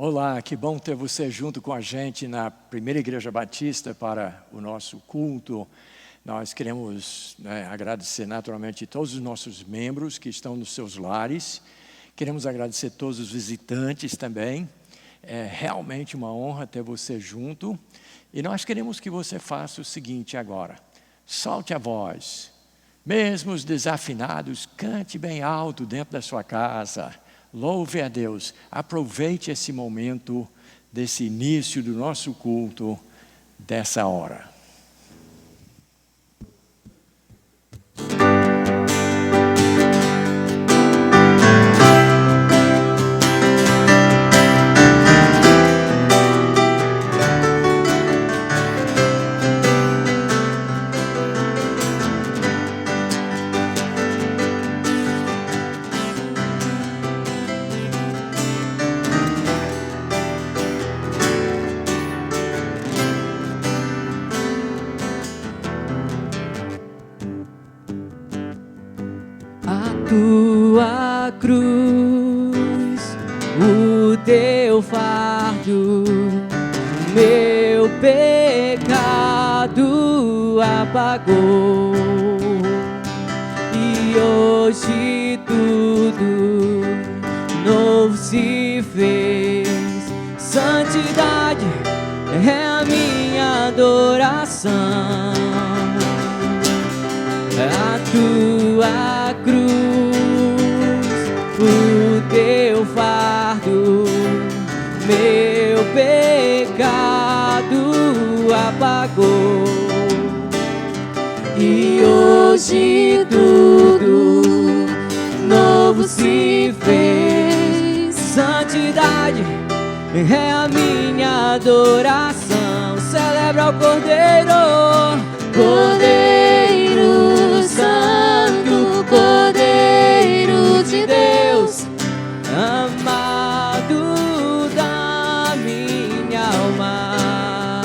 Olá, que bom ter você junto com a gente na Primeira Igreja Batista para o nosso culto. Nós queremos agradecer naturalmente todos os nossos membros que estão nos seus lares. Queremos agradecer todos os visitantes também. É realmente uma honra ter você junto. E nós queremos que você faça o seguinte agora. Solte a voz. Mesmo os desafinados, cante bem alto dentro da sua casa. Louve a Deus, aproveite esse momento desse início do nosso culto, dessa hora. Tua cruz, o teu fardo, meu pecado apagou, e hoje tudo novo se fez. Santidade é a minha adoração. A tua cruz, o teu fardo, meu pecado apagou, e hoje tudo novo se fez. Santidade é a minha adoração. Celebra o Cordeiro, Cordeiro Santo, Cordeiro de Deus, amado da minha alma.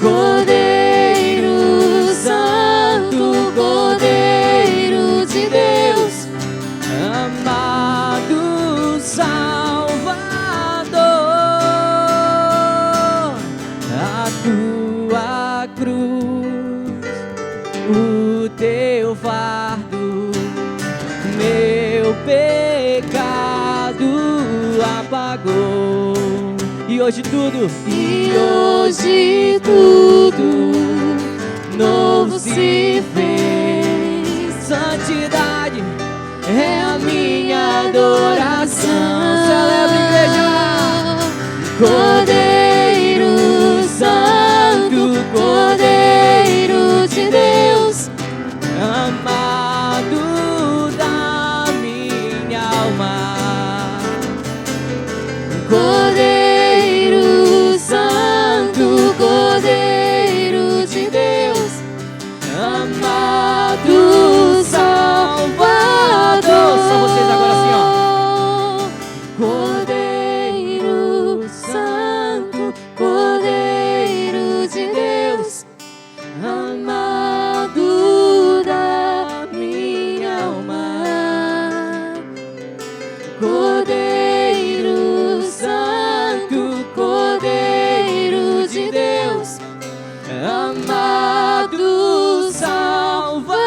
Cordeiro Santo, Cordeiro de Deus, amado Salvador. A tua cruz, o teu fardo, meu pecado apagou, e hoje tudo novo se fez. Santidade é a minha adoração. Celebra, igreja. Cordeiro Santo, Cordeiro de Deus, amado da minha alma. Cordeiro Santo, Cordeiro de Deus, amado Salvador. Só vocês agora assim, ó. Cordeiro Santo, Cordeiro de Deus, amado da minha alma. Cordeiro Santo, Cordeiro de Deus, amado Salvador.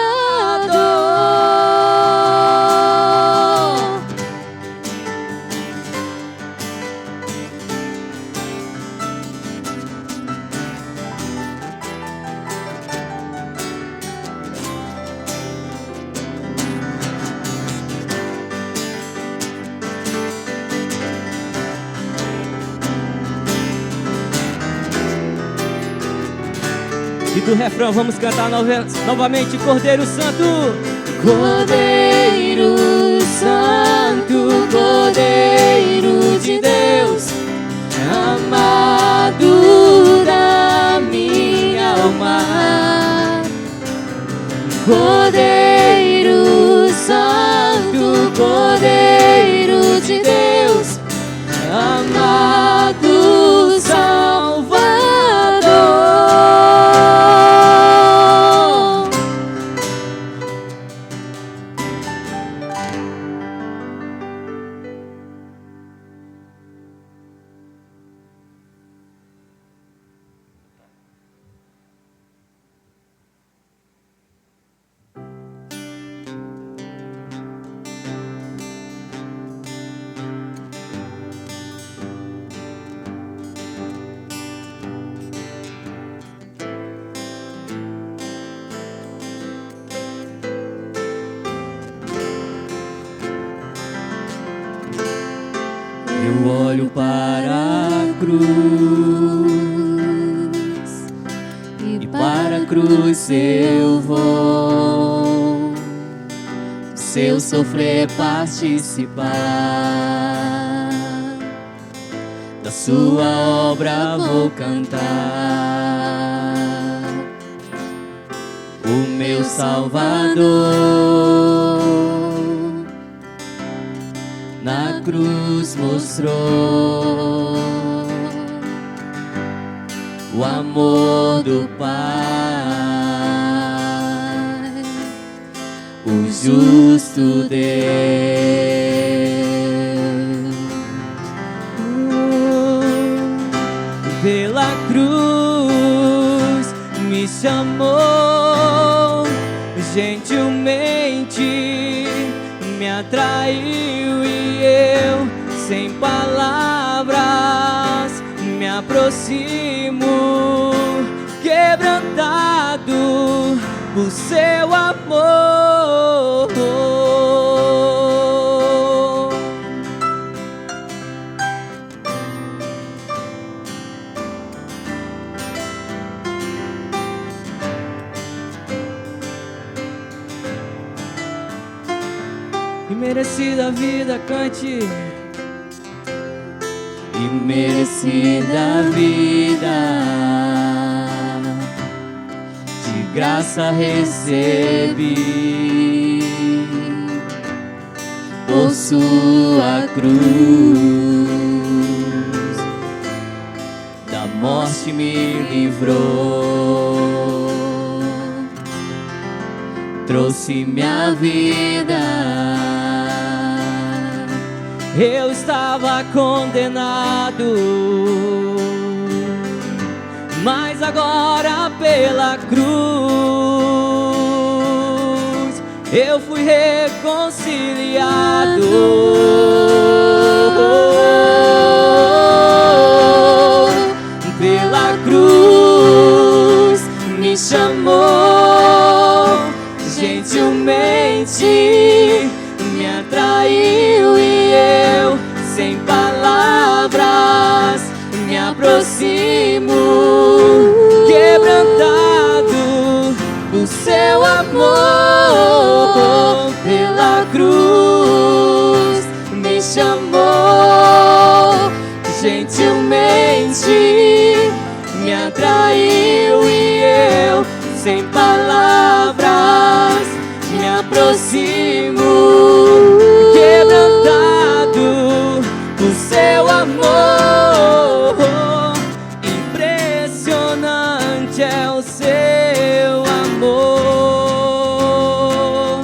E do refrão vamos cantar novamente. Cordeiro Santo, Cordeiro Santo, Cordeiro de Deus, amado da minha alma. Cordeiro Santo, Cordeiro de Deus, amado Salvador. olho para a cruz e para a cruz eu vou, do seu sofrer participar, da sua obra vou cantar. O meu Salvador na cruz mostrou o amor do Pai, o justo Deus. Pela cruz me chamou, gentilmente me atraiu e eu, sem palavras, me aproximo, quebrantado por seu amor. Imerecida vida, cante. Imerecida vida, de graça recebi, por sua cruz, da morte me livrou, trouxe minha vida. Eu estava condenado, mas agora pela cruz eu fui reconciliado. Pela cruz me chamou, gentilmente me atraiu e eu, sem palavras, me aproximo, quebrantado do seu amor. Pela cruz me chamou, gentilmente me atraiu e eu, sem palavras, me aproximo, quebrantado do seu amor. Impressionante é o seu amor,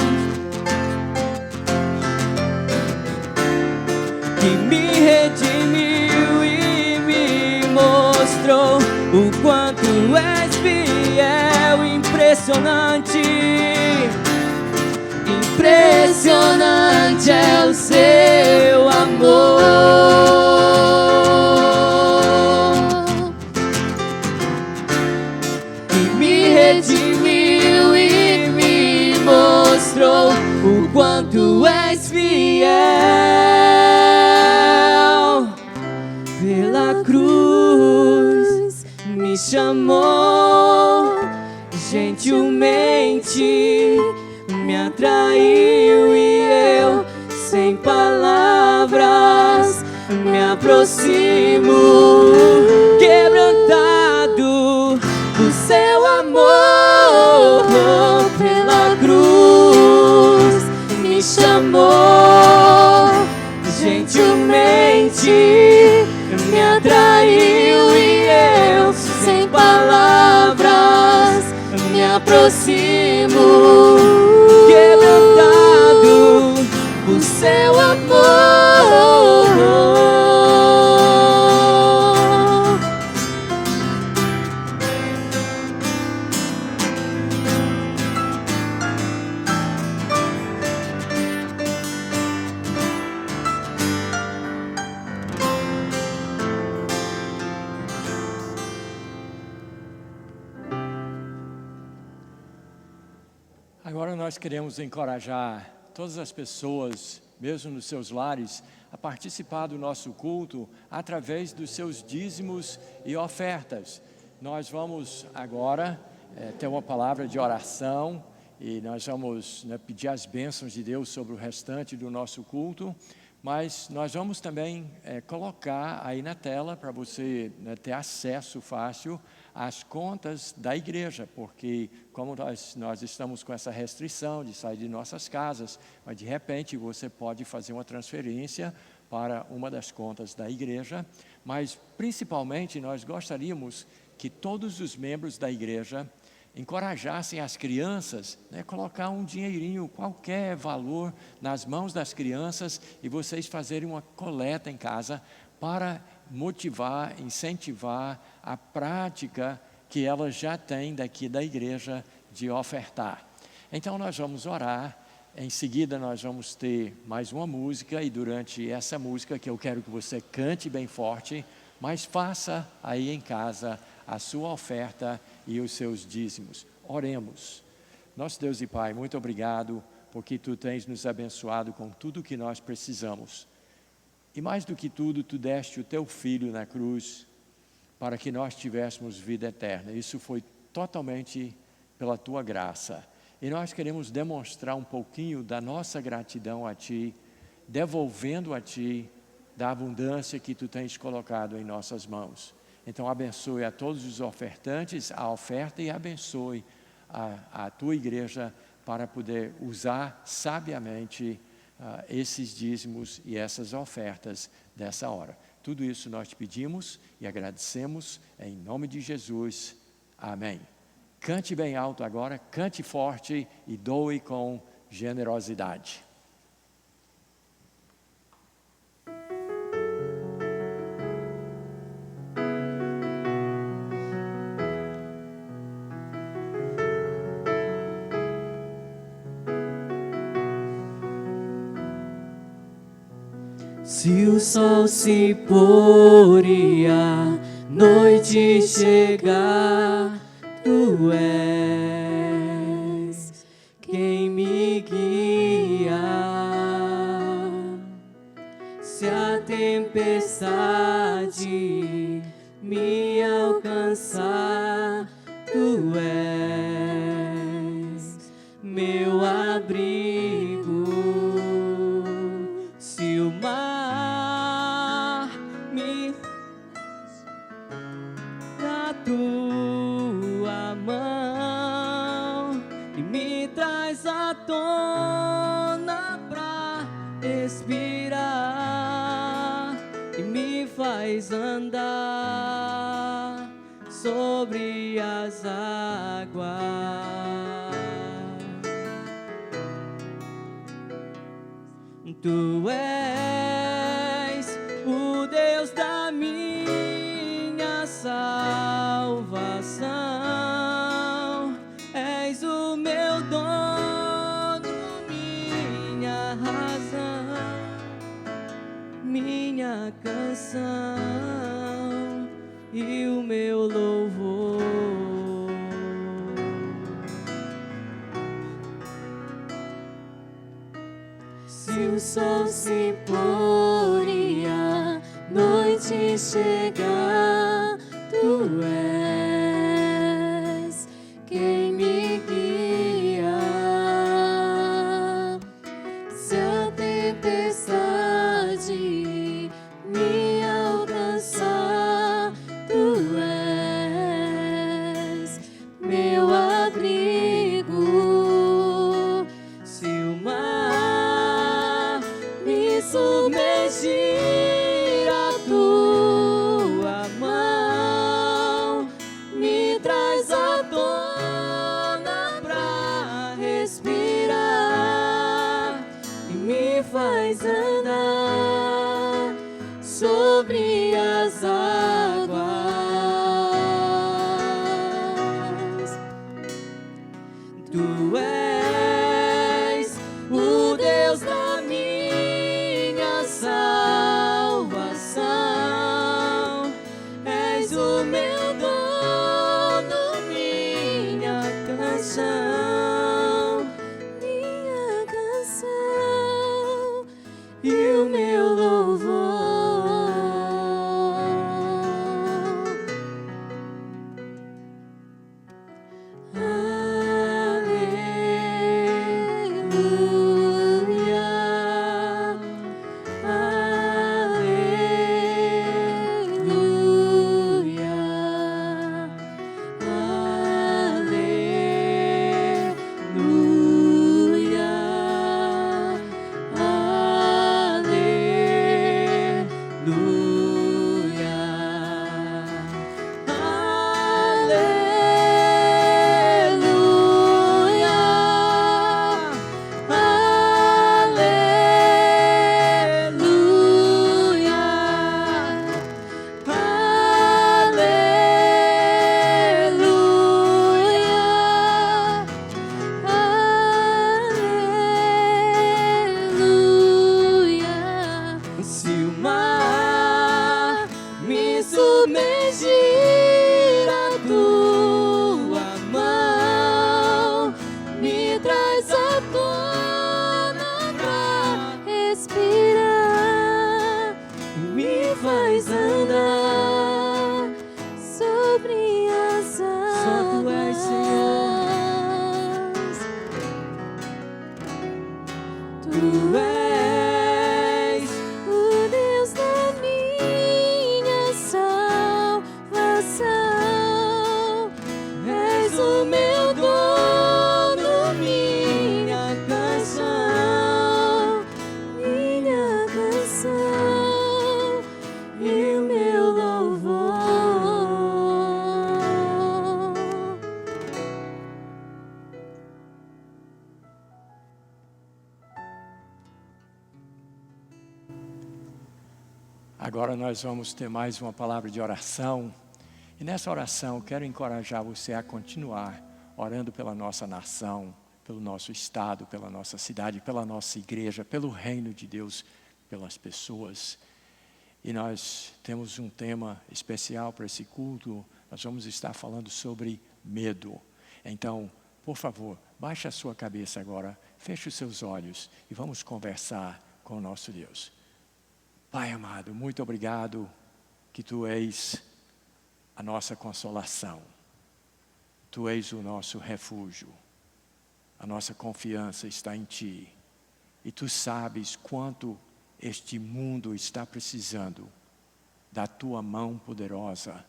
que me redimiu e me mostrou o quanto és fiel. Impressionante, impressionante é o seu amor, que me redimiu e me mostrou o quanto és fiel. Pela cruz me chamou, gentilmente me atraiu e eu, sem palavras, me aproximo, quebrantado do seu amor. Pela cruz me chamou, gentilmente me atraiu e eu, sem palavras, me aproximo, quebrantado por seu amor. Agora nós queremos encorajar todas as pessoas, mesmo nos seus lares, a participar do nosso culto através dos seus dízimos e ofertas. Nós vamos agora ter uma palavra de oração e nós vamos pedir as bênçãos de Deus sobre o restante do nosso culto, mas nós vamos também colocar aí na tela para você ter acesso fácil às contas da igreja, porque como nós estamos com essa restrição de sair de nossas casas, mas de repente você pode fazer uma transferência para uma das contas da igreja, mas principalmente nós gostaríamos que todos os membros da igreja encorajassem as crianças, colocar um dinheirinho, qualquer valor nas mãos das crianças e vocês fazerem uma coleta em casa para motivar, incentivar a prática que elas já têm daqui da igreja de ofertar. Então nós vamos orar, em seguida nós vamos ter mais uma música e durante essa música que eu quero que você cante bem forte, mas faça aí em casa a sua oferta e os seus dízimos. Oremos. Nosso Deus e Pai, muito obrigado porque Tu tens nos abençoado com tudo o que nós precisamos. E mais do que tudo, Tu deste o Teu Filho na cruz para que nós tivéssemos vida eterna. Isso foi totalmente pela Tua graça. E nós queremos demonstrar um pouquinho da nossa gratidão a Ti, devolvendo a Ti da abundância que Tu tens colocado em nossas mãos. Então abençoe a todos os ofertantes, a oferta e abençoe a Tua igreja para poder usar sabiamente esses dízimos e essas ofertas dessa hora. Tudo isso nós te pedimos e agradecemos em nome de Jesus. Amém. Cante bem alto agora, cante forte e doe com generosidade. Se o sol se pôr e a noite chegar, Tu és quem me guia. Se a tempestade me alcançar, Tu és meu abrigo. Se o mar me na Tua mão e me traz à tona pra respirar e me faz andar sobre as águas. Tu és o Deus da minha salvação, és o meu dono, minha razão, minha canção e o meu louvor. Se o sol se pôr e a noite chegar, Tu és quem me guia. Se a tempestade me alcançar, Tu és meu abrigo. Se o mar me submergir, a Tua mão me traz à tona pra respirar e me faz andar sobre as águas. Tu és o Deus da minha salvação, és o meu dono, minha canção e o meu louvor. agir a tua mão, me traz à tona pra respirar, me faz andar sobre as águas. Só tu és, Senhor. Tu és o Deus da minha salvação, és o meu dono, minha canção e o meu louvor. Agora nós vamos ter mais uma palavra de oração. E nessa oração eu quero encorajar você a continuar orando pela nossa nação, pelo nosso estado, pela nossa cidade, pela nossa igreja, pelo reino de Deus, pelas pessoas. E nós temos um tema especial para esse culto. Nós vamos estar falando sobre medo. Então, por favor, baixe a sua cabeça agora, feche os seus olhos e vamos conversar com o nosso Deus. Pai amado, muito obrigado que Tu és a nossa consolação. Tu és o nosso refúgio. A nossa confiança está em Ti. E Tu sabes quanto este mundo está precisando da Tua mão poderosa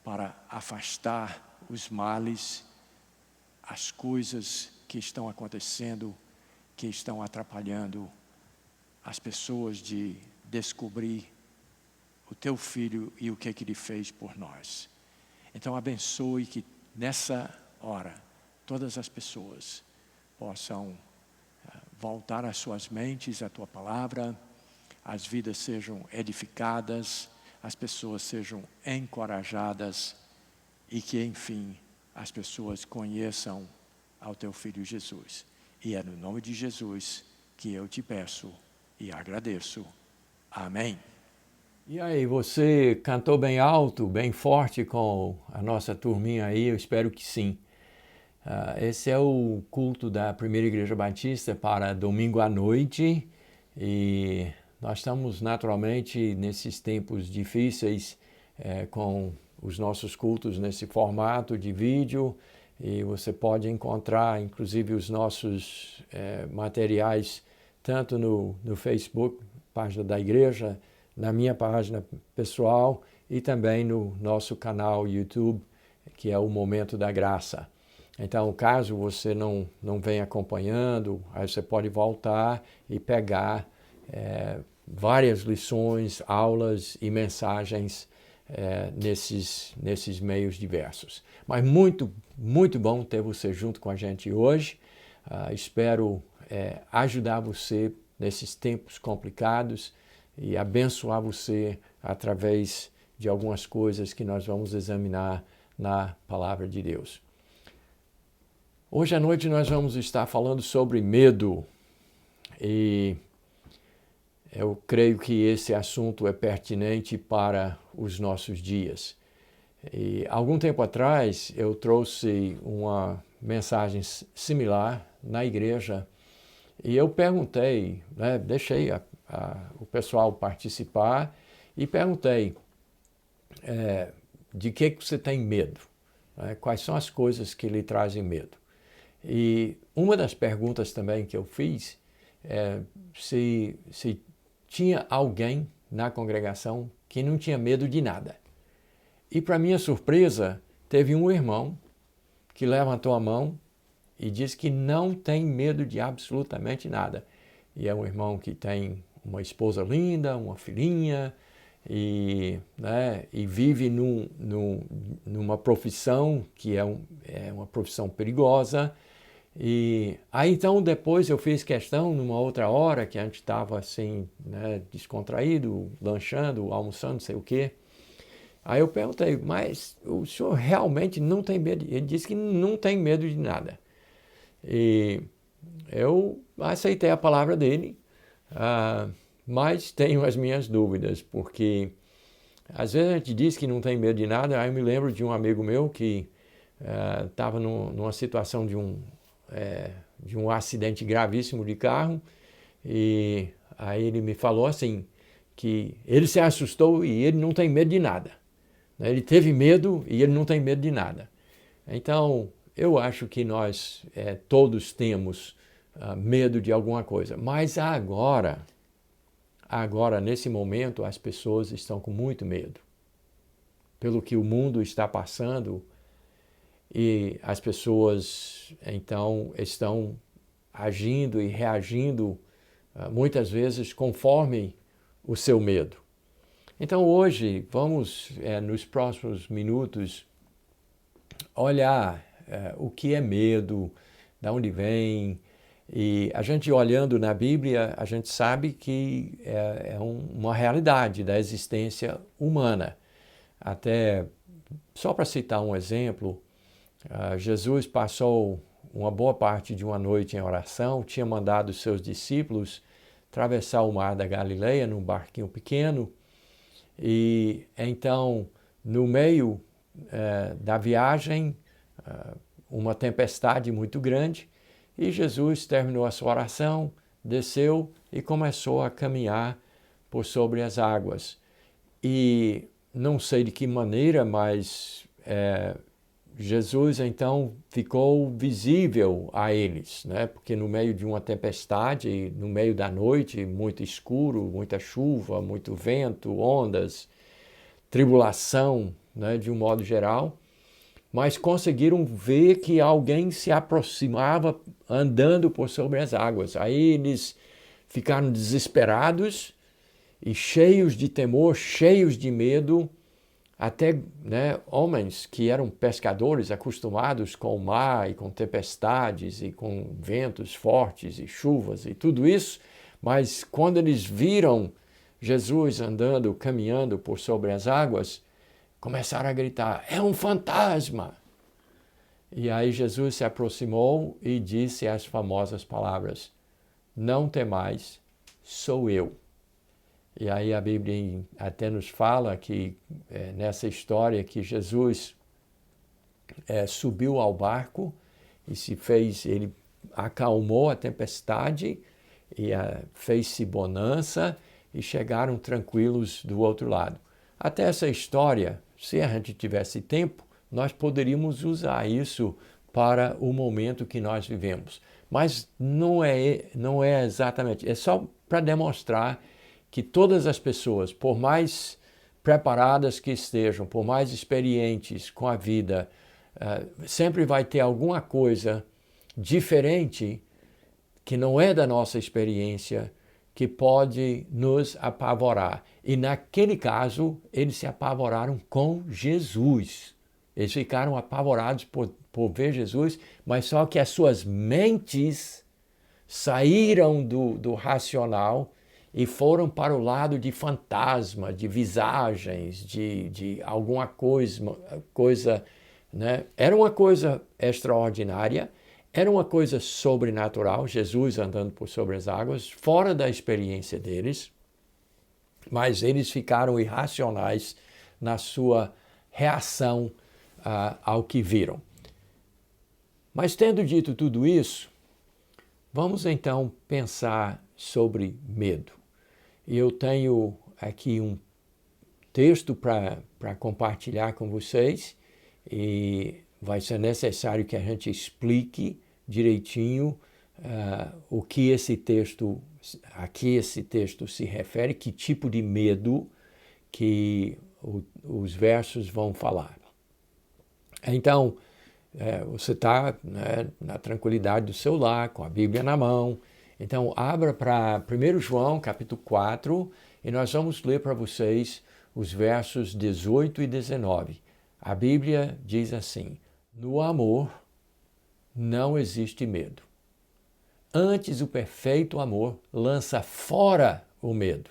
para afastar os males, as coisas que estão acontecendo, que estão atrapalhando as pessoas de descobrir o Teu Filho e o que Ele fez por nós. Então abençoe que nessa hora todas as pessoas possam voltar as suas mentes à Tua palavra, as vidas sejam edificadas, as pessoas sejam encorajadas e que enfim as pessoas conheçam ao Teu Filho Jesus. E é no nome de Jesus que eu te peço e agradeço. Amém. E aí, você cantou bem alto, bem forte com a nossa turminha aí? Eu espero que sim. Esse é o culto da Primeira Igreja Batista para domingo à noite. E nós estamos naturalmente nesses tempos difíceis com os nossos cultos nesse formato de vídeo. E você pode encontrar inclusive os nossos materiais tanto no Facebook, página da igreja, na minha página pessoal e também no nosso canal YouTube, que é o Momento da Graça. Então, caso você não venha acompanhando, aí você pode voltar e pegar várias lições, aulas e mensagens nesses meios diversos. Mas muito, muito bom ter você junto com a gente hoje. Espero ajudar você nesses tempos complicados e abençoar você através de algumas coisas que nós vamos examinar na Palavra de Deus. Hoje à noite nós vamos estar falando sobre medo e eu creio que esse assunto é pertinente para os nossos dias. E algum tempo atrás eu trouxe uma mensagem similar na igreja e eu perguntei, deixei o pessoal participar e perguntei de que você tem medo? Quais são as coisas que lhe trazem medo? E uma das perguntas também que eu fiz é se tinha alguém na congregação que não tinha medo de nada. E para minha surpresa, teve um irmão que levantou a mão e disse que não tem medo de absolutamente nada. E é um irmão que tem uma esposa linda, uma filhinha, e vive numa profissão que é uma profissão perigosa. E aí então depois eu fiz questão, numa outra hora, que a gente estava assim, descontraído, lanchando, almoçando, não sei o quê. Aí eu perguntei, mas o senhor realmente não tem medo? Ele disse que não tem medo de nada. E eu aceitei a palavra dele, mas tenho as minhas dúvidas, porque Às vezes a gente diz que não tem medo de nada. Aí eu me lembro de um amigo meu que estava numa situação de um acidente gravíssimo de carro, e aí ele me falou assim, que ele se assustou e ele não tem medo de nada. Ele teve medo e ele não tem medo de nada. Então, eu acho que nós todos temos medo de alguma coisa. Mas agora, nesse momento, as pessoas estão com muito medo. Pelo que o mundo está passando, e as pessoas, então, estão agindo e reagindo, muitas vezes, conforme o seu medo. Então, hoje, vamos, nos próximos minutos, olhar o que é medo, de onde vem. E a gente olhando na Bíblia, a gente sabe que é uma realidade da existência humana. Até, só para citar um exemplo, Jesus passou uma boa parte de uma noite em oração, tinha mandado os seus discípulos atravessar o mar da Galileia num barquinho pequeno, e então, no meio da viagem, uma tempestade muito grande, e Jesus terminou a sua oração, desceu e começou a caminhar por sobre as águas. E não sei de que maneira, mas Jesus então ficou visível a eles, né? Porque no meio de uma tempestade, no meio da noite, muito escuro, muita chuva, muito vento, ondas, tribulação, né? De um modo geral, mas conseguiram ver que alguém se aproximava andando por sobre as águas. Aí eles ficaram desesperados e cheios de temor, cheios de medo. Até, né, homens que eram pescadores, acostumados com o mar e com tempestades e com ventos fortes e chuvas e tudo isso, mas quando eles viram Jesus andando, caminhando por sobre as águas, começaram a gritar: é um fantasma! E aí Jesus se aproximou e disse as famosas palavras: não temais, sou eu. E aí a Bíblia até nos fala que, nessa história, que Jesus subiu ao barco e ele acalmou a tempestade e fez-se bonança e chegaram tranquilos do outro lado. Até essa história, se a gente tivesse tempo, nós poderíamos usar isso para o momento que nós vivemos. Mas não é exatamente, é só para demonstrar que todas as pessoas, por mais preparadas que estejam, por mais experientes com a vida, sempre vai ter alguma coisa diferente que não é da nossa experiência, que pode nos apavorar. E naquele caso, eles se apavoraram com Jesus. Eles ficaram apavorados por ver Jesus, mas só que as suas mentes saíram do racional e foram para o lado de fantasma, de visagens, de alguma coisa, né? Era uma coisa extraordinária, era uma coisa sobrenatural, Jesus andando por sobre as águas, fora da experiência deles, mas eles ficaram irracionais na sua reação ao que viram. Mas tendo dito tudo isso, vamos então pensar sobre medo. E eu tenho aqui um texto para compartilhar com vocês, e vai ser necessário que a gente explique direitinho o que a que esse texto se refere, que tipo de medo que os versos vão falar. Então, você está, né, na tranquilidade do seu lar, com a Bíblia na mão. Então, abra para 1 João, capítulo 4, e nós vamos ler para vocês os versos 18 e 19. A Bíblia diz assim: no amor não existe medo. Antes, o perfeito amor lança fora o medo.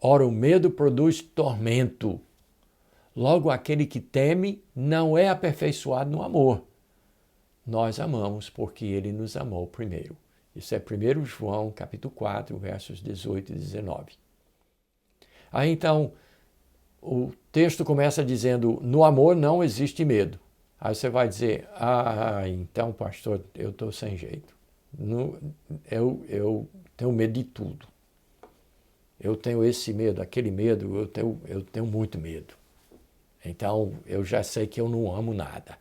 Ora, o medo produz tormento. Logo, aquele que teme não é aperfeiçoado no amor. Nós amamos porque ele nos amou primeiro. Isso é 1 João, capítulo 4, versos 18 e 19. Aí, então, o texto começa dizendo, no amor não existe medo. Aí você vai dizer, então, pastor, eu estou sem jeito. Eu tenho medo de tudo. Eu tenho esse medo, aquele medo, eu tenho muito medo. Então, eu já sei que eu não amo nada.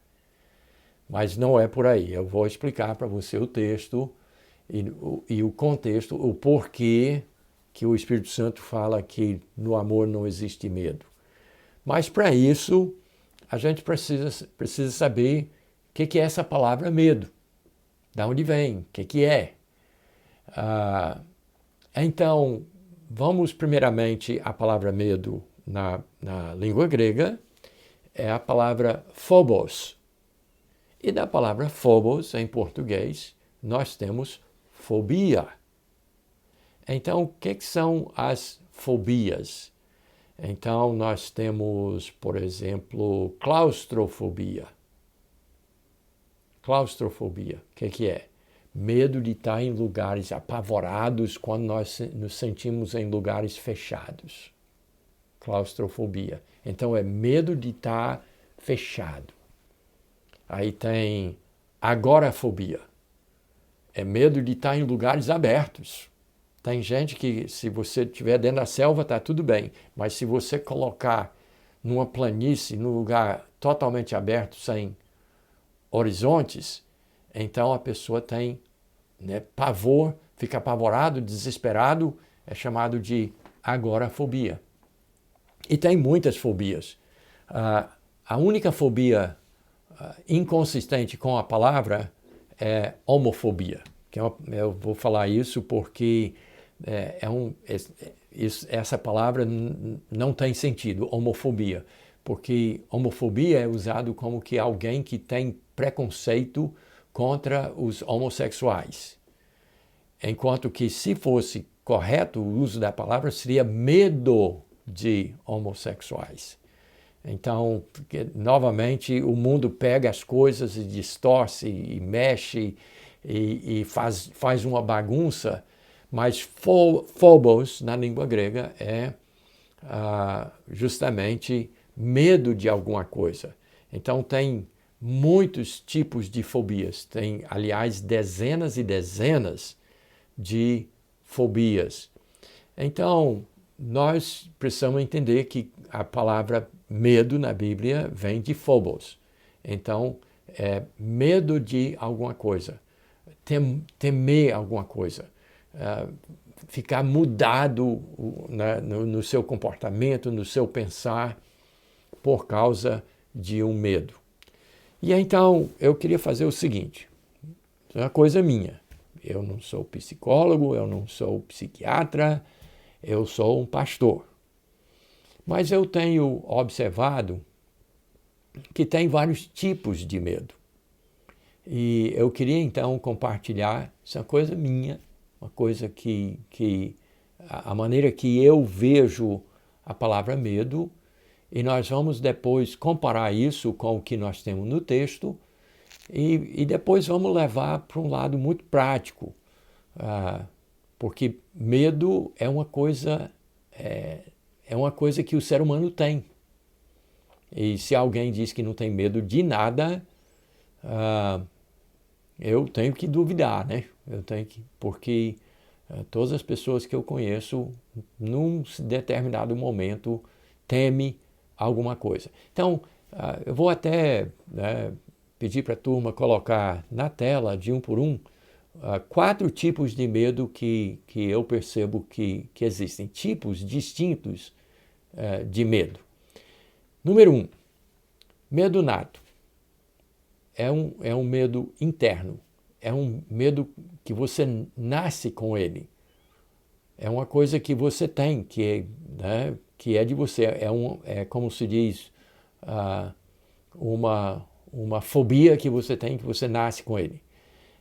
Mas não é por aí. Eu vou explicar para você o texto e o contexto, o porquê que o Espírito Santo fala que no amor não existe medo. Mas para isso, a gente precisa saber o que é essa palavra medo. De onde vem? O que é? Então, vamos primeiramente à palavra medo na língua grega, é a palavra phobos. E da palavra phobos, em português, nós temos fobia. Então, o que são as fobias? Então, nós temos, por exemplo, claustrofobia. Claustrofobia, o que é? Medo de estar em lugares apavorados quando nós nos sentimos em lugares fechados. Claustrofobia. Então, é medo de estar fechado. Aí tem agorafobia. É medo de estar em lugares abertos. Tem gente que, se você estiver dentro da selva, está tudo bem. Mas se você colocar numa planície, num lugar totalmente aberto, sem horizontes, então a pessoa tem pavor, fica apavorado, desesperado, é chamado de agorafobia. E tem muitas fobias. A única fobia inconsistente com a palavra é homofobia. Eu vou falar isso porque essa palavra não tem sentido, homofobia, porque homofobia é usado como que alguém que tem preconceito contra os homossexuais. Enquanto que, se fosse correto o uso da palavra, seria medo de homossexuais. Então, novamente, o mundo pega as coisas e distorce e mexe e faz uma bagunça, mas phobos, na língua grega, é justamente medo de alguma coisa. Então, tem muitos tipos de fobias. Tem, aliás, dezenas e dezenas de fobias. Então, nós precisamos entender que a palavra medo na Bíblia vem de phobos. Então, é medo de alguma coisa, temer alguma coisa, ficar mudado no seu comportamento, no seu pensar, por causa de um medo. E então, eu queria fazer o seguinte, é uma coisa minha. Eu não sou psicólogo, eu não sou psiquiatra, eu sou um pastor. Mas eu tenho observado que tem vários tipos de medo. E eu queria então compartilhar essa coisa minha, uma coisa que a maneira que eu vejo a palavra medo, e nós vamos depois comparar isso com o que nós temos no texto, e depois vamos levar para um lado muito prático, porque medo é uma coisa que o ser humano tem. E se alguém diz que não tem medo de nada, eu tenho que duvidar, né? Porque todas as pessoas que eu conheço, num determinado momento, temem alguma coisa. Então, eu vou até pedir para a turma colocar na tela, de um por um, 4 tipos de medo que eu percebo que existem, tipos distintos de medo. Número 1, medo nato. É um medo interno, é um medo que você nasce com ele. É uma coisa que você tem, que é de você. É como se diz, uma fobia que você tem, que você nasce com ele.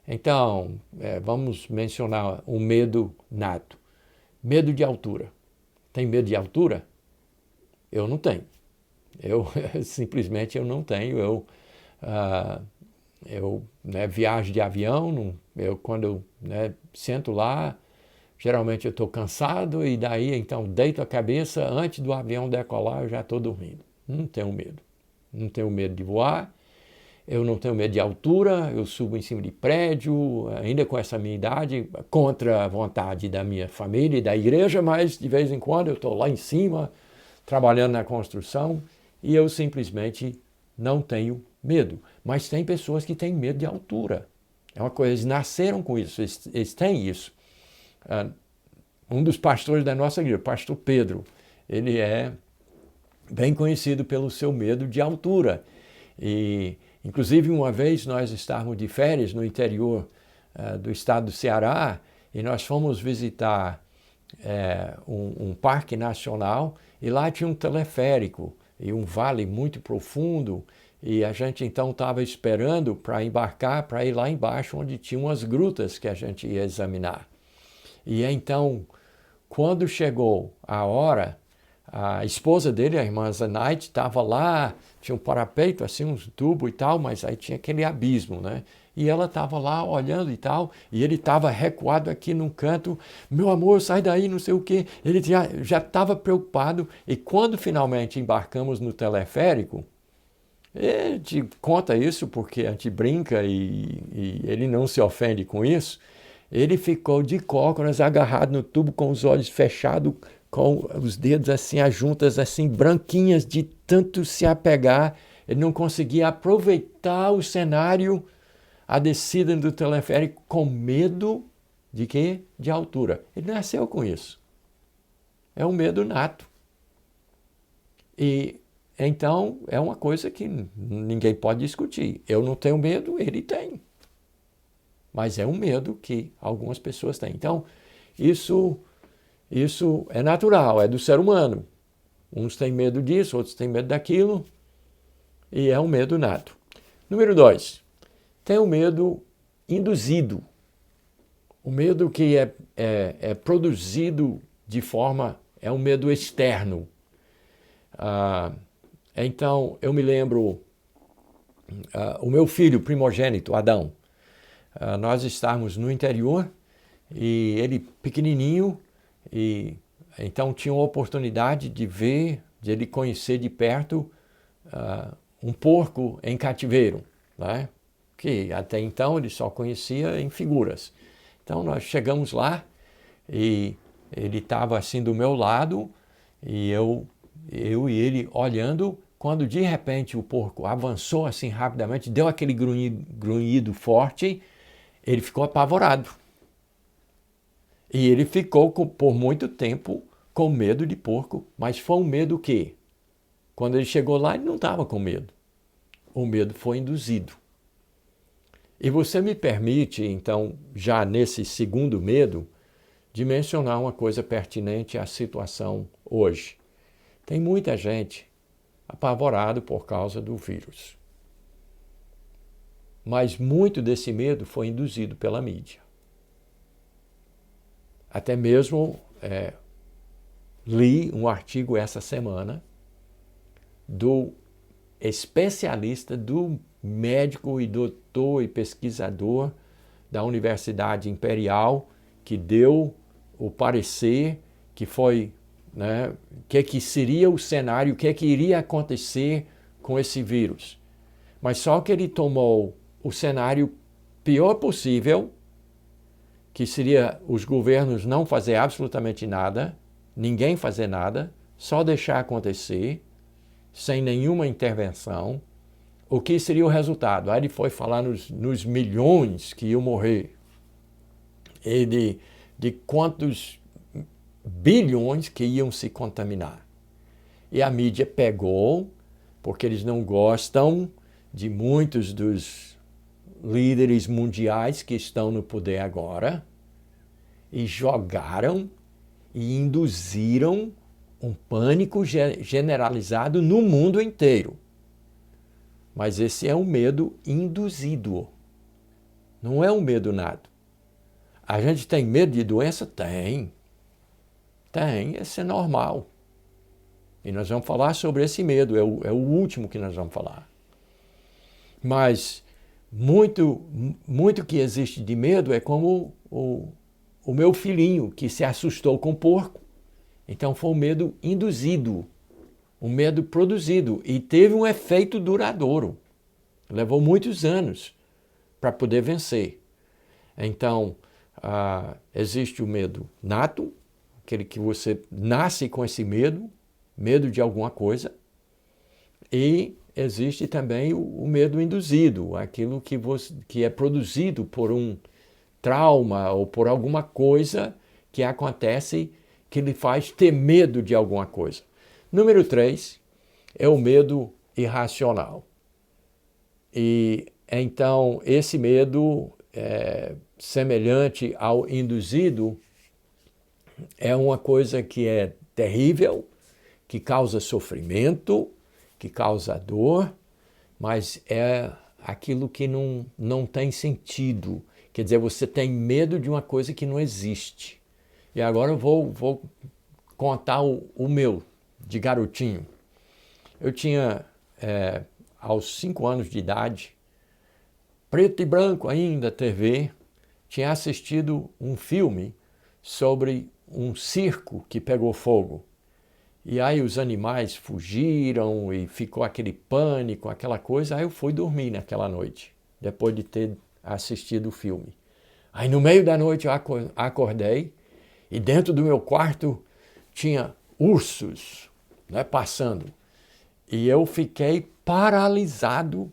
Então, vamos mencionar um medo nato. Medo de altura. Tem medo de altura? Eu não tenho. Simplesmente eu não tenho. Eu viajo de avião, quando eu sento lá, Geralmente eu estou cansado e daí então deito a cabeça, antes do avião decolar eu já estou dormindo. Não tenho medo. Não tenho medo de voar, eu não tenho medo de altura, eu subo em cima de prédio, ainda com essa minha idade, contra a vontade da minha família e da igreja, mas de vez em quando eu estou lá em cima, trabalhando na construção, e eu simplesmente não tenho medo. Mas tem pessoas que têm medo de altura. É uma coisa, eles nasceram com isso, eles têm isso. Um dos pastores da nossa igreja, o pastor Pedro, ele é bem conhecido pelo seu medo de altura. E, inclusive, uma vez nós estávamos de férias no interior do estado do Ceará e nós fomos visitar um parque nacional e lá tinha um teleférico e um vale muito profundo e a gente então estava esperando para embarcar para ir lá embaixo onde tinha umas grutas que a gente ia examinar. E então, quando chegou a hora, a esposa dele, a irmã Zenaide, estava lá, tinha um parapeito, assim, uns tubos e tal, mas aí tinha aquele abismo, né? E ela estava lá olhando e tal, e ele estava recuado aqui num canto, meu amor, sai daí, não sei o quê. Ele já estava preocupado, e quando finalmente embarcamos no teleférico, a gente conta isso porque a gente brinca e ele não se ofende com isso, ele ficou de cócoras, agarrado no tubo, com os olhos fechados, com os dedos assim, as juntas assim, branquinhas, de tanto se apegar. Ele não conseguia aproveitar o cenário, a descida do teleférico, com medo de quê? De altura. Ele nasceu com isso. É um medo nato. E então é uma coisa que ninguém pode discutir. Eu não tenho medo, ele tem. Mas é um medo que algumas pessoas têm. Então, isso é natural, é do ser humano. Uns têm medo disso, outros têm medo daquilo, e é um medo nato. Número 2, tem o medo induzido. O medo que é produzido de forma, é um medo externo. Então, eu me lembro, o meu filho primogênito, Adão, nós estávamos no interior, e ele pequenininho, e então tinha uma oportunidade de ver, de ele conhecer de perto um porco em cativeiro, né? Que até então ele só conhecia em figuras. Então nós chegamos lá e ele estava assim do meu lado e eu e ele olhando, quando de repente o porco avançou assim rapidamente, deu aquele grunhido forte, ele ficou apavorado. E ele ficou por muito tempo com medo de porco, mas foi um medo que, quando ele chegou lá, ele não estava com medo. O medo foi induzido. E você me permite, então, já nesse segundo medo, de mencionar uma coisa pertinente à situação hoje. Tem muita gente apavorada por causa do vírus. Mas muito desse medo foi induzido pela mídia. Até mesmo li um artigo essa semana do especialista, do médico e doutor e pesquisador da Universidade Imperial, que deu o parecer que foi, né, que seria o cenário, o que iria acontecer com esse vírus. Mas só que ele tomou o cenário pior possível, que seria os governos não fazer absolutamente nada, ninguém fazer nada, só deixar acontecer, sem nenhuma intervenção. O que seria o resultado? Aí ele foi falar nos milhões que iam morrer, e de quantos bilhões que iam se contaminar. E a mídia pegou, porque eles não gostam de muitos dos líderes mundiais que estão no poder agora, e jogaram e induziram um pânico generalizado no mundo inteiro. Mas esse é um medo induzido, não é um medo nato. A gente tem medo de doença? Tem, esse é normal. E nós vamos falar sobre esse medo, é o último que nós vamos falar. Mas muito que existe de medo é como o o meu filhinho que se assustou com o porco. Então foi um medo induzido, um medo produzido e teve um efeito duradouro. Levou muitos anos para poder vencer. Então, existe o medo nato, aquele que você nasce com esse medo, medo de alguma coisa, e existe também o medo induzido, aquilo que é produzido por um trauma ou por alguma coisa que acontece que lhe faz ter medo de alguma coisa. Número 3 é o medo irracional. E então esse medo, semelhante ao induzido, é uma coisa que é terrível, que causa sofrimento, que causa dor, mas é aquilo que não tem sentido. Quer dizer, você tem medo de uma coisa que não existe. E agora eu vou contar o meu, de garotinho. Eu tinha, aos 5 anos de idade, preto e branco ainda, TV, tinha assistido um filme sobre um circo que pegou fogo. E aí os animais fugiram e ficou aquele pânico, aquela coisa. Aí eu fui dormir naquela noite, depois de ter assistido o filme. Aí no meio da noite eu acordei e dentro do meu quarto tinha ursos, né, passando. E eu fiquei paralisado,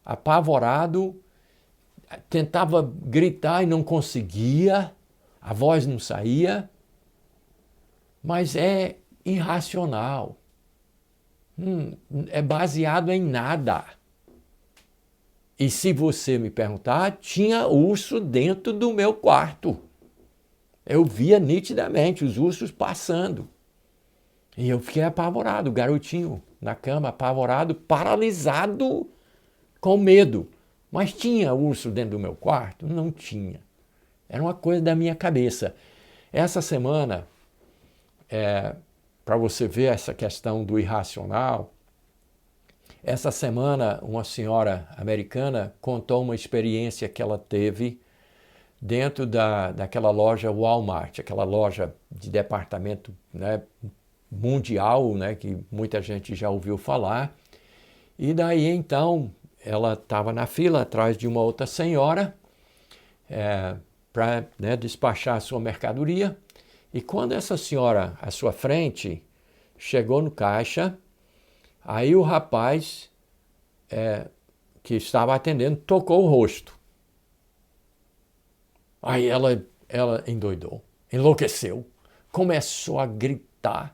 apavorado, tentava gritar e não conseguia, a voz não saía, mas é irracional, é baseado em nada. E se você me perguntar, tinha urso dentro do meu quarto. Eu via nitidamente os ursos passando. E eu fiquei apavorado, garotinho, na cama, apavorado, paralisado, com medo. Mas tinha urso dentro do meu quarto? Não tinha. Era uma coisa da minha cabeça. Essa semana, para você ver essa questão do irracional, essa semana uma senhora americana contou uma experiência que ela teve dentro daquela loja Walmart, aquela loja de departamento, né, mundial, né, que muita gente já ouviu falar. E daí então ela estava na fila atrás de uma outra senhora para, né, despachar a sua mercadoria. E quando essa senhora à sua frente chegou no caixa, aí o rapaz que estava atendendo tocou o rosto. Aí ela endoidou, enlouqueceu, começou a gritar,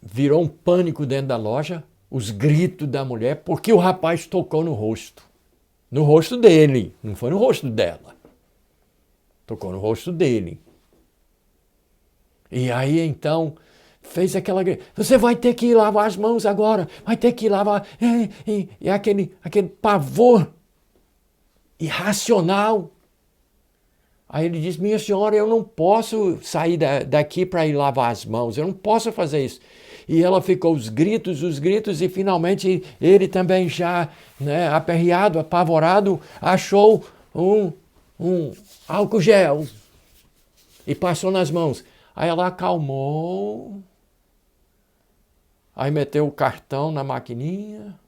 virou um pânico dentro da loja, os gritos da mulher, porque o rapaz tocou no rosto dele, não foi no rosto dela, tocou no rosto dele. E aí então fez aquela... Você vai ter que ir lavar as mãos agora, vai ter que ir lavar... E aquele pavor irracional. Aí ele disse, minha senhora, eu não posso sair daqui para ir lavar as mãos, eu não posso fazer isso. E ela ficou os gritos, e finalmente ele também já, né, aperreado, apavorado, achou um álcool gel e passou nas mãos. Aí ela acalmou, aí meteu o cartão na maquininha,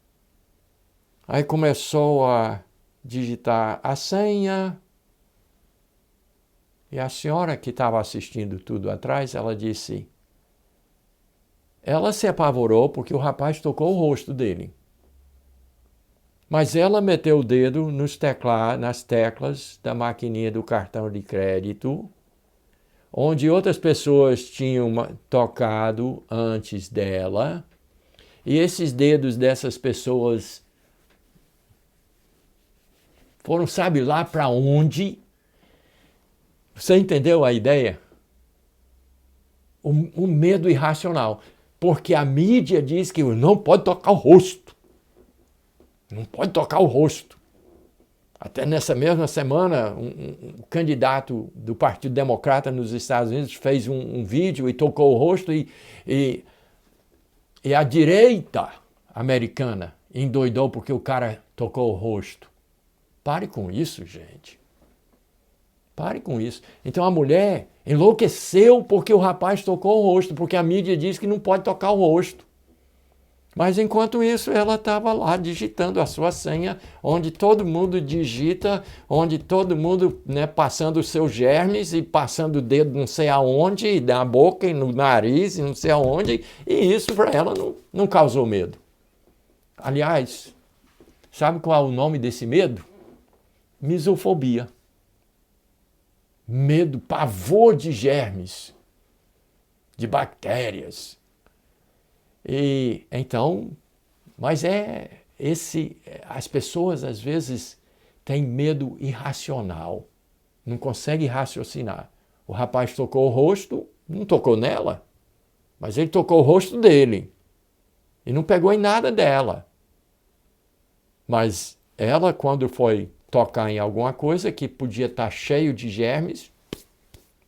aí começou a digitar a senha. E a senhora que estava assistindo tudo atrás, ela disse, ela se apavorou porque o rapaz tocou o rosto dele. Mas ela meteu o dedo nas teclas da maquininha do cartão de crédito, onde outras pessoas tinham tocado antes dela, e esses dedos dessas pessoas foram, sabe lá para onde? Você entendeu a ideia? Um medo irracional. Porque a mídia diz que não pode tocar o rosto. Não pode tocar o rosto. Até nessa mesma semana, um candidato do Partido Democrata nos Estados Unidos fez um vídeo e tocou o rosto e a direita americana endoidou porque o cara tocou o rosto. Pare com isso, gente. Pare com isso. Então a mulher enlouqueceu porque o rapaz tocou o rosto, porque a mídia diz que não pode tocar o rosto. Mas enquanto isso, ela estava lá digitando a sua senha, onde todo mundo digita, onde todo mundo, né, passando os seus germes e passando o dedo não sei aonde, e na boca e no nariz e não sei aonde, e isso para ela não causou medo. Aliás, sabe qual é o nome desse medo? Misofobia. Medo, pavor de germes, de bactérias. E então, mas as pessoas às vezes têm medo irracional, não conseguem raciocinar. O rapaz tocou o rosto, não tocou nela, mas ele tocou o rosto dele e não pegou em nada dela. Mas ela, quando foi tocar em alguma coisa que podia estar cheio de germes,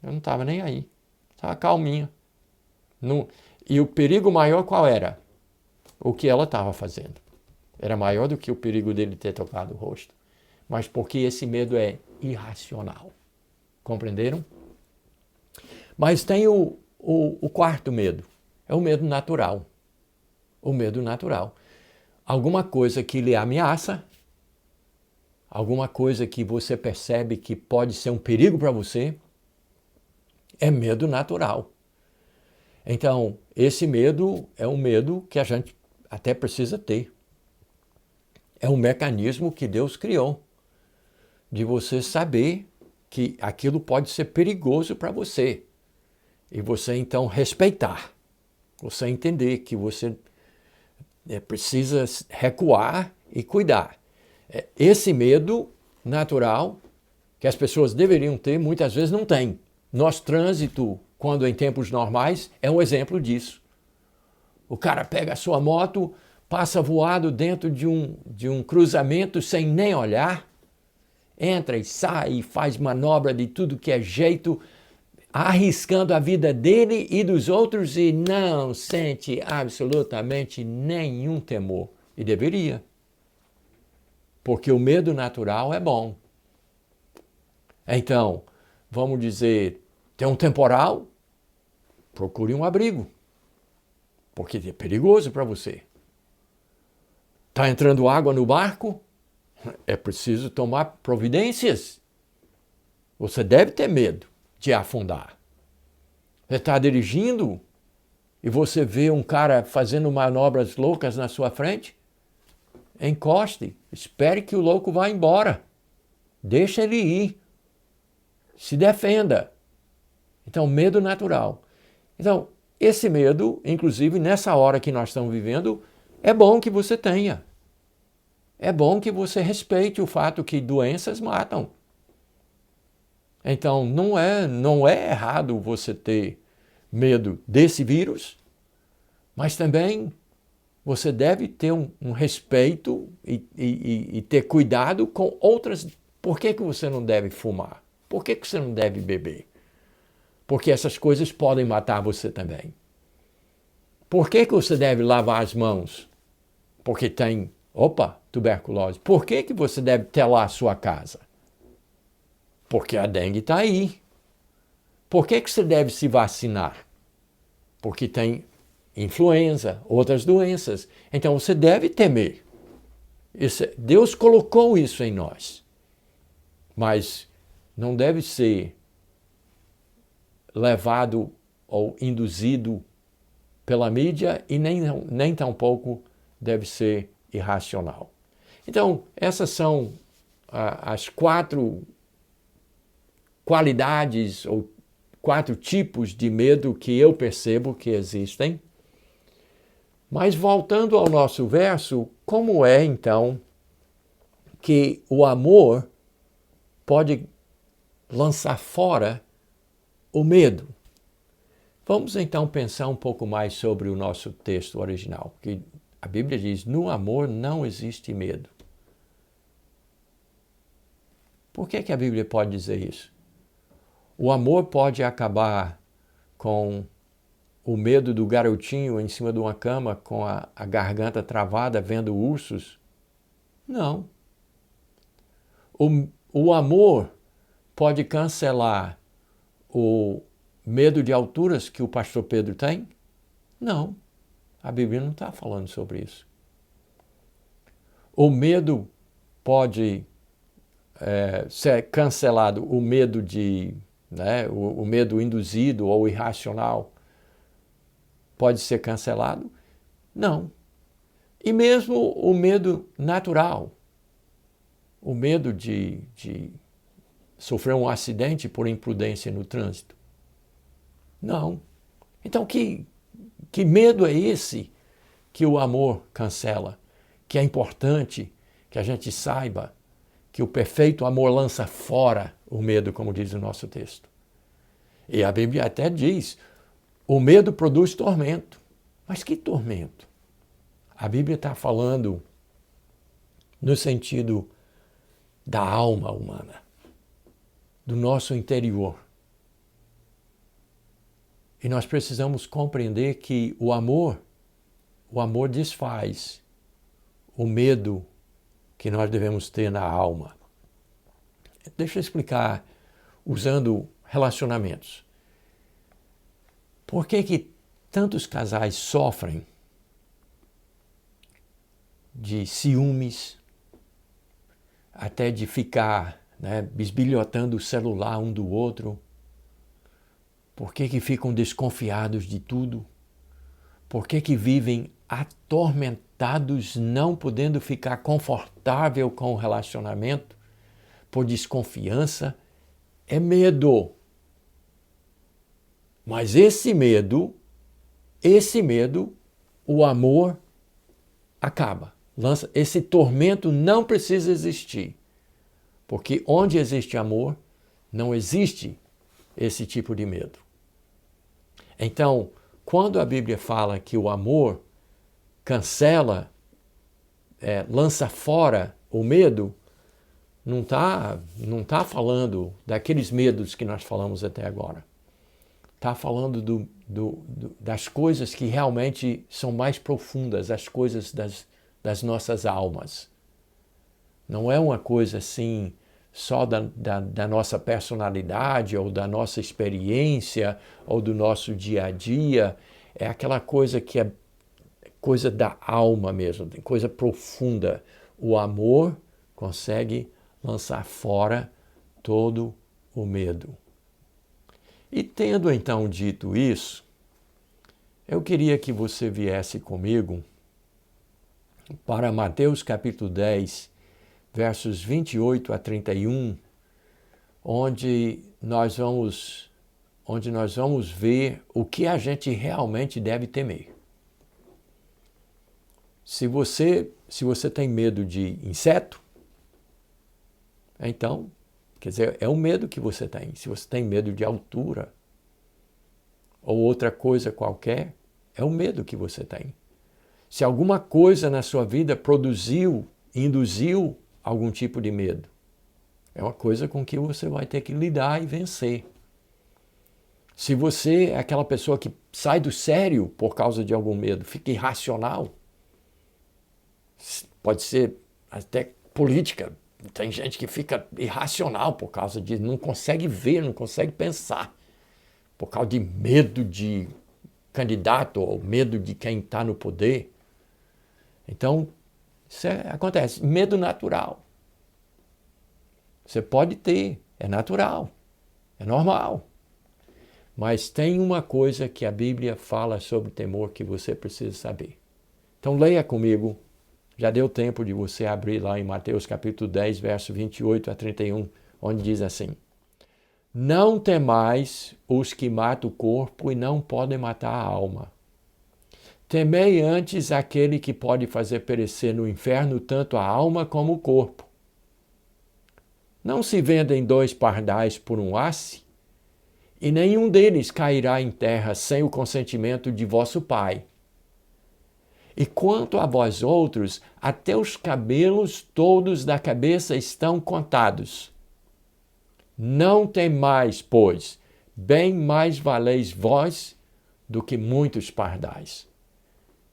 eu não estava nem aí, estava calminha. E o perigo maior qual era? O que ela estava fazendo. Era maior do que o perigo dele ter tocado o rosto. Mas porque esse medo é irracional. Compreenderam? Mas tem o quarto medo. É o medo natural. O medo natural. Alguma coisa que lhe ameaça, alguma coisa que você percebe que pode ser um perigo para você, é medo natural. Então, esse medo é um medo que a gente até precisa ter. É um mecanismo que Deus criou de você saber que aquilo pode ser perigoso para você. E você, então, respeitar. Você entender que você precisa recuar e cuidar. Esse medo natural que as pessoas deveriam ter, muitas vezes não tem. Nosso trânsito, quando em tempos normais, é um exemplo disso. O cara pega a sua moto, passa voado dentro de um cruzamento sem nem olhar, entra e sai e faz manobra de tudo que é jeito, arriscando a vida dele e dos outros e não sente absolutamente nenhum temor. E deveria. Porque o medo natural é bom. Então, vamos dizer, tem um temporal, procure um abrigo, porque é perigoso para você. Está entrando água no barco, é preciso tomar providências. Você deve ter medo de afundar. Você está dirigindo e você vê um cara fazendo manobras loucas na sua frente, encoste, espere que o louco vá embora. Deixa ele ir. Se defenda. Então, medo natural. Então, esse medo, inclusive nessa hora que nós estamos vivendo, é bom que você tenha. É bom que você respeite o fato que doenças matam. Então, não é errado você ter medo desse vírus, mas também você deve ter um respeito e ter cuidado com outras. Por que você não deve fumar? Por que você não deve beber? Porque essas coisas podem matar você também. Por que você deve lavar as mãos? Porque tem, tuberculose. Por que você deve telar a sua casa? Porque a dengue está aí. Por que você deve se vacinar? Porque tem influenza, outras doenças. Então você deve temer. Deus colocou isso em nós. Mas não deve ser levado ou induzido pela mídia e nem tampouco deve ser irracional. Então, essas são as 4 qualidades ou 4 tipos de medo que eu percebo que existem. Mas voltando ao nosso verso, como é então que o amor pode lançar fora o medo? Vamos então pensar um pouco mais sobre o nosso texto original, que a Bíblia diz: no amor não existe medo. Por que a Bíblia pode dizer isso? O amor pode acabar com o medo do garotinho em cima de uma cama com a garganta travada vendo ursos? Não. O amor pode cancelar o medo de alturas que o pastor Pedro tem? Não, a Bíblia não está falando sobre isso. O medo pode ser cancelado, o medo o medo induzido ou irracional pode ser cancelado? Não. E mesmo o medo natural, o medo de sofrer um acidente por imprudência no trânsito? Não. Então, que medo é esse que o amor cancela? Que é importante que a gente saiba que o perfeito amor lança fora o medo, como diz o nosso texto. E a Bíblia até diz, o medo produz tormento. Mas que tormento? A Bíblia está falando no sentido da alma humana, do nosso interior. E nós precisamos compreender que o amor desfaz o medo que nós devemos ter na alma. Deixa eu explicar usando relacionamentos. Por que tantos casais sofrem de ciúmes, até de ficar bisbilhotando o celular um do outro? Por que ficam desconfiados de tudo? Por que vivem atormentados, não podendo ficar confortável com o relacionamento? Por desconfiança? É medo. Mas esse medo, o amor acaba. Esse tormento não precisa existir. Porque onde existe amor, não existe esse tipo de medo. Então, quando a Bíblia fala que o amor cancela, lança fora o medo, não tá falando daqueles medos que nós falamos até agora. Está falando das coisas que realmente são mais profundas, as coisas das nossas almas. Não é uma coisa assim só da nossa personalidade ou da nossa experiência ou do nosso dia a dia. É aquela coisa que é coisa da alma mesmo, coisa profunda. O amor consegue lançar fora todo o medo. E tendo então dito isso, eu queria que você viesse comigo para Mateus capítulo 10, versos 28 a 31, onde nós vamos ver o que a gente realmente deve temer. Se você tem medo de inseto, então, quer dizer, é um medo que você tem. Se você tem medo de altura ou outra coisa qualquer, é um medo que você tem. Se alguma coisa na sua vida induziu algum tipo de medo, é uma coisa com que você vai ter que lidar e vencer. Se você é aquela pessoa que sai do sério por causa de algum medo, fica irracional, pode ser até política. Tem gente que fica irracional por causa disso, não consegue ver, não consegue pensar, por causa de medo de candidato ou medo de quem está no poder. Então, isso acontece. Medo natural. Você pode ter, é natural, é normal. Mas tem uma coisa que a Bíblia fala sobre temor que você precisa saber. Então leia comigo. Já deu tempo de você abrir lá em Mateus capítulo 10, verso 28 a 31, onde diz assim: Não temais os que matam o corpo e não podem matar a alma. Temei antes aquele que pode fazer perecer no inferno tanto a alma como o corpo. Não se vendem 2 pardais por um asse? E nenhum deles cairá em terra sem o consentimento de vosso Pai. E quanto a vós outros, até os cabelos todos da cabeça estão contados. Não temais, pois, bem mais valeis vós do que muitos pardais.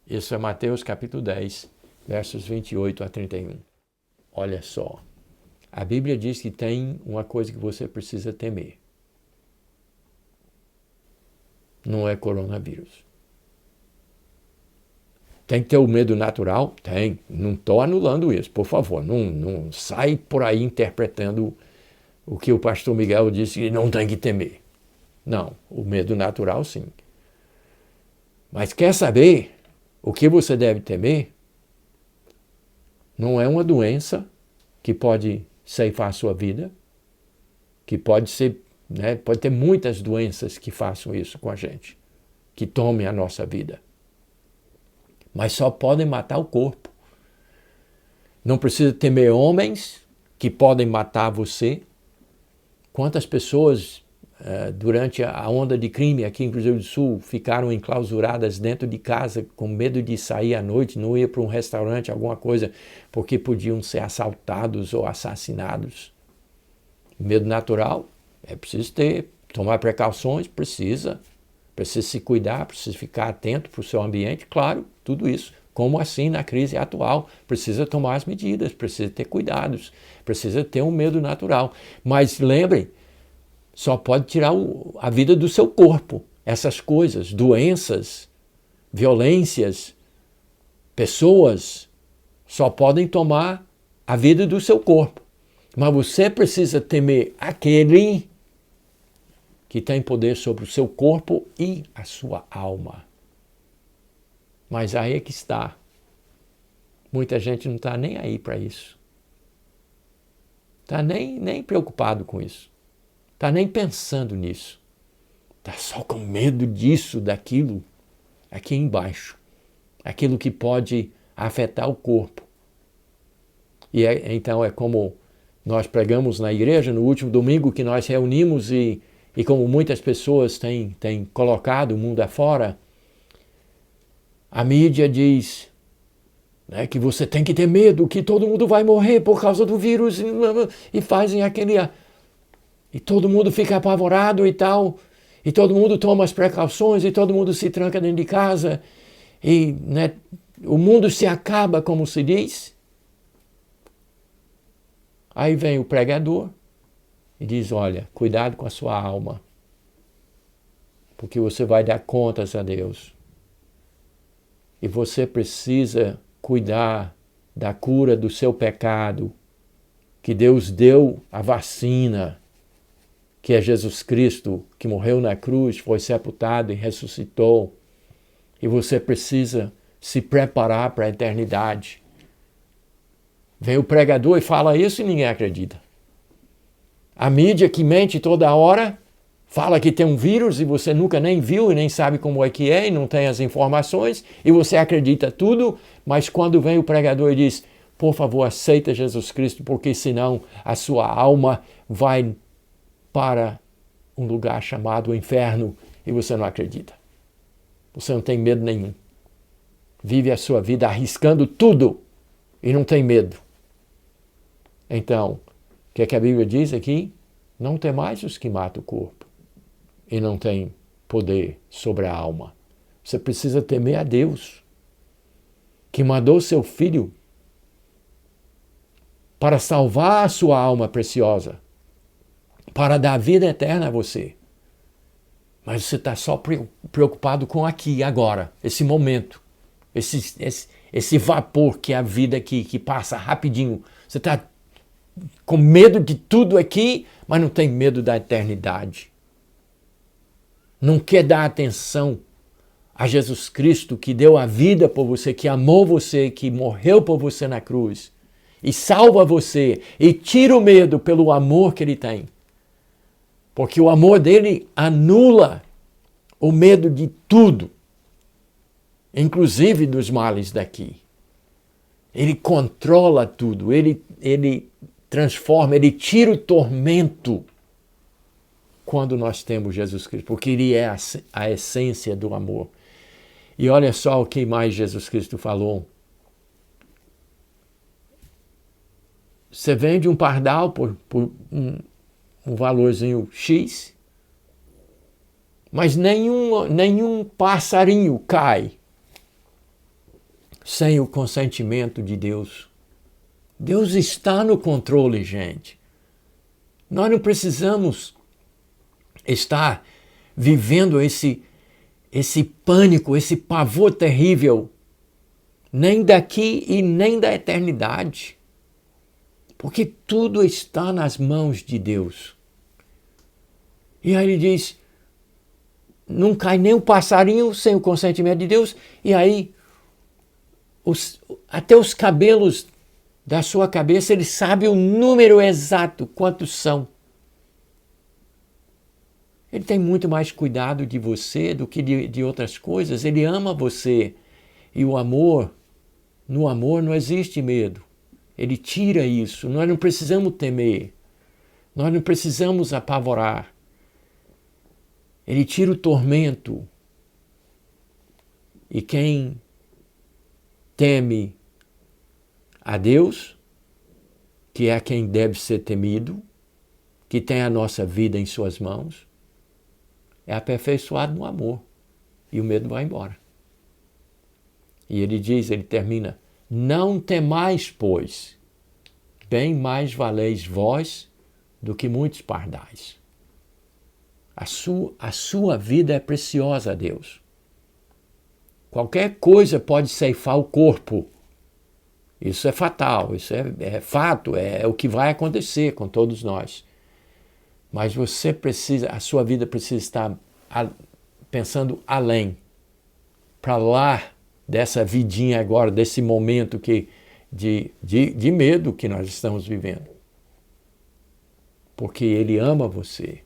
Isso é Mateus capítulo 10, versos 28 a 31. Olha só, A Bíblia diz que tem uma coisa que você precisa temer. Não é coronavírus. Tem que ter o medo natural? Tem. Não estou anulando isso, por favor. Não sai por aí interpretando o que o pastor Miguel disse que não tem que temer. Não, o medo natural sim. Mas quer saber o que você deve temer? Não é uma doença que pode ceifar a sua vida, que pode ser, né, pode ter muitas doenças que façam isso com a gente, que tomem a nossa vida. Mas só podem matar o corpo. Não precisa temer homens que podem matar você. Quantas pessoas, durante a onda de crime aqui em Cruzeiro do Sul, ficaram enclausuradas dentro de casa com medo de sair à noite, não ir para um restaurante, alguma coisa, porque podiam ser assaltados ou assassinados. Medo natural, é preciso tomar precauções, precisa se cuidar, precisa ficar atento para o seu ambiente, claro, tudo isso. Como assim na crise atual? Precisa tomar as medidas, precisa ter cuidados, precisa ter um medo natural. Mas lembrem, só pode tirar a vida do seu corpo. Essas coisas, doenças, violências, pessoas, só podem tomar a vida do seu corpo. Mas você precisa temer aquele que tem poder sobre o seu corpo e a sua alma. Mas aí é que está. Muita gente não está nem aí para isso. Está nem preocupado com isso. Está nem pensando nisso. Está só com medo disso, daquilo, aqui embaixo. Aquilo que pode afetar o corpo. E então é como nós pregamos na igreja no último domingo que nós reunimos e como muitas pessoas têm colocado o mundo afora, a mídia diz, né, que você tem que ter medo, que todo mundo vai morrer por causa do vírus e fazem aquele... E todo mundo fica apavorado e tal, e todo mundo toma as precauções e todo mundo se tranca dentro de casa e, né, o mundo se acaba, como se diz. Aí vem o pregador e diz, olha, cuidado com a sua alma, porque você vai dar contas a Deus. E você precisa cuidar da cura do seu pecado, que Deus deu a vacina, que é Jesus Cristo, que morreu na cruz, foi sepultado e ressuscitou. E você precisa se preparar para a eternidade. Vem o pregador e fala isso e ninguém acredita. A mídia que mente toda hora, fala que tem um vírus e você nunca nem viu e nem sabe como é que é e não tem as informações e você acredita tudo, mas quando vem o pregador e diz, por favor, aceita Jesus Cristo, porque senão a sua alma vai para um lugar chamado inferno e você não acredita. Você não tem medo nenhum. Vive a sua vida arriscando tudo e não tem medo. Então, o que é que a Bíblia diz aqui? Não temais os que matam o corpo e não tem poder sobre a alma. Você precisa temer a Deus, que mandou seu Filho para salvar a sua alma preciosa, para dar vida eterna a você. Mas você está só preocupado com aqui e agora, esse momento, esse vapor que é a vida que passa rapidinho. Você está com medo de tudo aqui, mas não tem medo da eternidade. Não quer dar atenção a Jesus Cristo, que deu a vida por você, que amou você, que morreu por você na cruz, e salva você, e tira o medo pelo amor que Ele tem. Porque o amor dele anula o medo de tudo, inclusive dos males daqui. Ele controla tudo, ele transforma, ele tira o tormento quando nós temos Jesus Cristo, porque ele é a essência do amor. E olha só o que mais Jesus Cristo falou. Você vende um pardal por um valorzinho X, mas nenhum passarinho cai sem o consentimento de Deus. Deus está no controle, gente. Nós não precisamos estar vivendo esse pânico, esse pavor terrível, nem daqui e nem da eternidade. Porque tudo está nas mãos de Deus. E aí ele diz, não cai nem um passarinho sem o consentimento de Deus, e aí até os cabelos da sua cabeça, ele sabe o número exato, quantos são. Ele tem muito mais cuidado de você do que de outras coisas. Ele ama você. E o amor, no amor não existe medo. Ele tira isso. Nós não precisamos temer. Nós não precisamos apavorar. Ele tira o tormento. E quem teme a Deus, que é quem deve ser temido, que tem a nossa vida em suas mãos, é aperfeiçoado no amor. E o medo vai embora. E ele diz, ele termina, não temais, pois, bem mais valeis vós do que muitos pardais. A sua vida é preciosa a Deus. Qualquer coisa pode ceifar o corpo. Isso é fatal, isso é fato, é o que vai acontecer com todos nós. Mas você precisa, a sua vida precisa estar pensando além, para lá dessa vidinha agora, desse momento de medo que nós estamos vivendo. Porque Ele ama você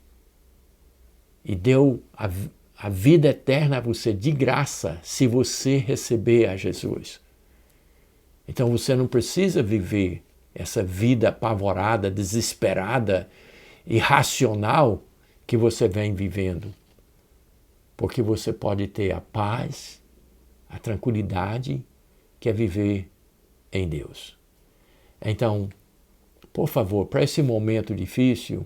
e deu a vida eterna a você de graça se você receber a Jesus. Então você não precisa viver essa vida apavorada, desesperada, irracional que você vem vivendo. Porque você pode ter a paz, a tranquilidade que é viver em Deus. Então, por favor, para esse momento difícil,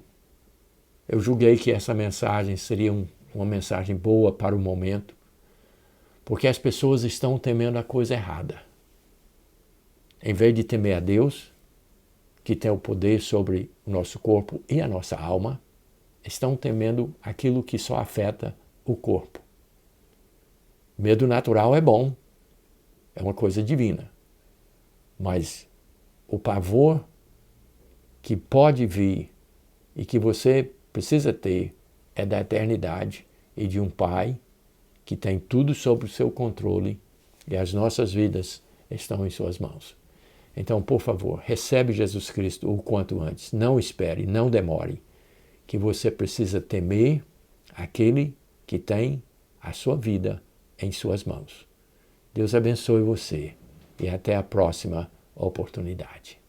eu julguei que essa mensagem seria uma mensagem boa para o momento, porque as pessoas estão temendo a coisa errada. Em vez de temer a Deus, que tem o poder sobre o nosso corpo e a nossa alma, estão temendo aquilo que só afeta o corpo. Medo natural é bom, é uma coisa divina, mas o pavor que pode vir e que você precisa ter é da eternidade e de um Pai que tem tudo sob o seu controle e as nossas vidas estão em suas mãos. Então, por favor, recebe Jesus Cristo o quanto antes. Não espere, não demore, que você precisa temer aquele que tem a sua vida em suas mãos. Deus abençoe você e até a próxima oportunidade.